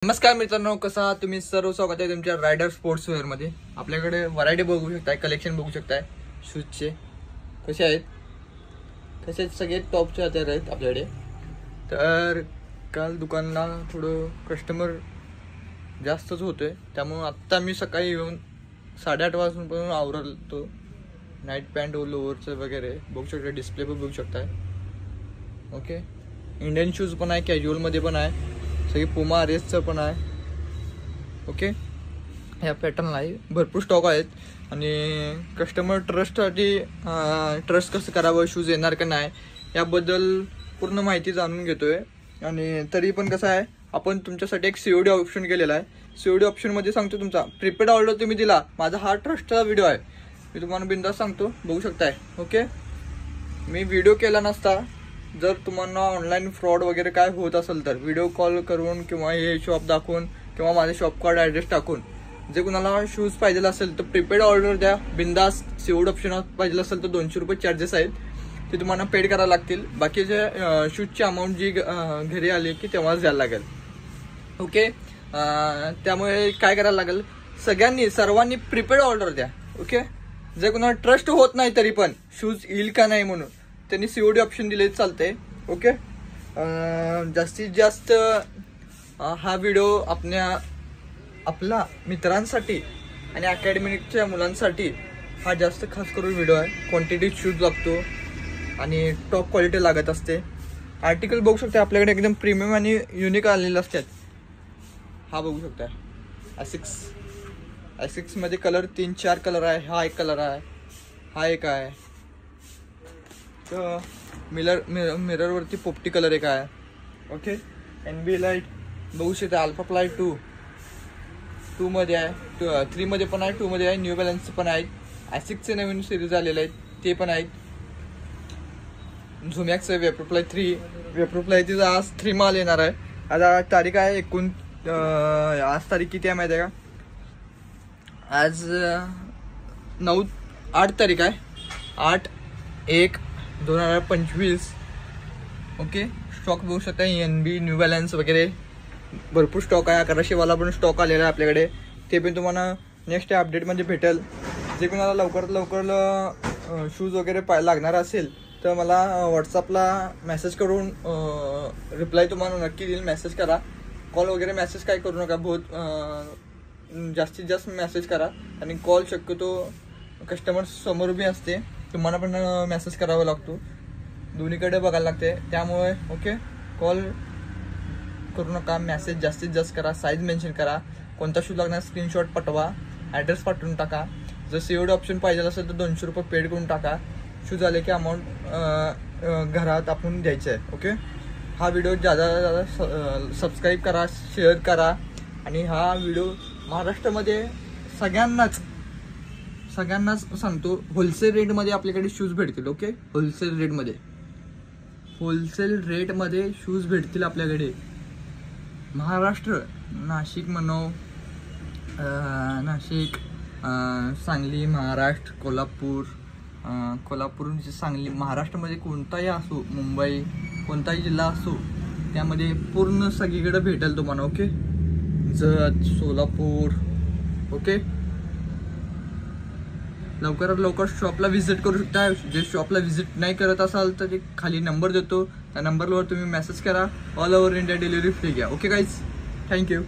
नमस्कार मित्रांनो, कसा आहात तुम्ही? सर्व स्वागत आहे तुमच्या रायडर स्पोर्ट्स वेअर मध्ये। आपल्याकडे व्हरायटी बघू शकताय, कलेक्शन बघू शकताय शूजचे। कसे आहेत सगळे टॉपचे आधार आहेत आपल्याकडे। तर काल दुकानला थोडं कस्टमर जास्तच होते, त्यामुळे आता मी सकाळी येऊन 8:30 वाजून आवरतो। नाईट पॅन्ट लोअरचं वगैरे बघू शकता, डिस्प्ले पण बघू शकताय। ओके, इंडियन शूज पण आहे, कॅज्युअल मध्ये पण आहे, सगळे पुमा रेसचं पण आहे। ओके, ह्या पॅटर्नला आहे, भरपूर स्टॉक आहेत। आणि कस्टमर ट्रस्ट कसं करावं, शूज येणार का नाही याबद्दल पूर्ण माहिती जाणून घेतोय। आणि तरी पण कसं आहे, आपण तुमच्यासाठी एक COD ऑप्शन केलेला आहे। COD ऑप्शनमध्ये सांगतो, तुमचा प्रीपेड ऑर्डर तुम्ही दिला, माझा हा ट्रस्टचा व्हिडिओ आहे, मी तुम्हाला बिंदास सांगतो, बघू शकताय। ओके, मी व्हिडिओ केला नसता, जर तुम्हाला ऑनलाईन फ्रॉड वगैरे काय होत असेल तर व्हिडिओ कॉल करून किंवा हे शॉप दाखवून किंवा माझे शॉप कार्ड ॲड्रेस टाकून जे कुणाला शूज पाहिजे असेल तर प्रीपेड ऑर्डर द्या बिंदास। COD ऑप्शन पाहिजे असेल तर 200 रुपये चार्जेस आहेत, ते तुम्हाला पेड करायला लागतील। बाकीचे शूजची अमाऊंट जी घरी आली की तेव्हाच द्यायला लागेल। ओके, त्यामुळे काय करायला लागेल, सर्वांनी प्रीपेड ऑर्डर द्या। ओके, जे कुणाला ट्रस्ट होत नाही तरी पण शूज येईल का नाही म्हणून त्यांनी COD ऑप्शन दिले चालते। ओके, जास्तीत जास्त हा व्हिडिओ आपला मित्रांसाठी आणि अकॅडमीच्या मुलांसाठी हा जास्त खास करून व्हिडिओ आहे। क्वांटिटी शूज लागतो आणि टॉप क्वालिटी लागत असते। आर्टिकल बघू शकता, आपल्याकडे एकदम प्रीमियम आणि युनिक आलेले असतात। हा बघू शकता, Asics मध्ये कलर 3-4 कलर आहे। हा एक कलर आहे, हा एक आहे, मिरर वरती पोपटी कलर एक आहे। ओके, NB लाईट बघू शकता, अल्फा फ्लाय 2 मध्ये आहे, 3 मध्ये पण आहे, 2 मध्ये आहे, न्यू बॅलन्स पण आहेत। Asicsचे नवीन सिरीज आलेले आहेत, ते पण आहेत। झुमॅक्स वेपरफ्लाय 3, वेपरफ्लायची आज 3 माल येणार आहे। आता तारीख आहे आज तारीख किती आहे माहिती आहे का? आज 8 तारीख आहे, 8/1/2025। ओके, स्टॉक बघू शकता, NB न्यू बॅलन्स वगैरे भरपूर स्टॉक आहे। 1100 वाला पण स्टॉक आलेला आहे आपल्याकडे, ते पण तुम्हाला नेक्स्ट अपडेटमध्ये भेटेल। जे कोणाला लवकरात लवकर शूज वगैरे लागणार असेल तर मला व्हॉट्सअपला मेसेज करून रिप्लाय तुम्हाला नक्की देईल। मेसेज करा, कॉल वगैरे मेसेज काय करू नका, जास्तीत जास्त मेसेज करा। आणि कॉल शक्यतो कस्टमर समोर बी असते, तुम्हाला पण मेसेज करावा लागतो, दोन्हीकडे बघायला लागते, त्यामुळे ओके कॉल करू नका, मेसेज जास्तीत जास्त करा। साईज मेन्शन करा, कोणता शूज लागणार स्क्रीनशॉट पाठवा, ॲड्रेस पाठवून टाका। जर COD ऑप्शन पाहिजे असेल तर 200 रुपये पेड करून टाका। शूज आले की अमाऊंट घरात आपण द्यायचं आहे। ओके, हा व्हिडिओ जादा सबस्क्राईब करा, शेअर करा। आणि हा व्हिडिओ महाराष्ट्रामध्ये सगळ्यांनाच सांगतो, होलसेल रेटमध्ये आपल्याकडे शूज भेटतील। ओके, होलसेल रेटमध्ये शूज भेटतील आपल्याकडे। महाराष्ट्र, नाशिक म्हणो, नाशिक, सांगली, महाराष्ट्र, कोल्हापूर, सांगली, महाराष्ट्रामध्ये कोणताही असो, मुंबई, कोणताही जिल्हा असो, त्यामध्ये पूर्ण सगळीकडे भेटेल तुम्हाला। ओके, जत, सोलापूर। ओके, लवकरात लवकर शॉपला व्हिजिट करू शकता। जे शॉपला व्हिजिट नाही करत असाल तर खाली नंबर देतो, त्या नंबरवर तुम्ही मेसेज करा। All over India delivery free घ्या। Okay guys, thank you.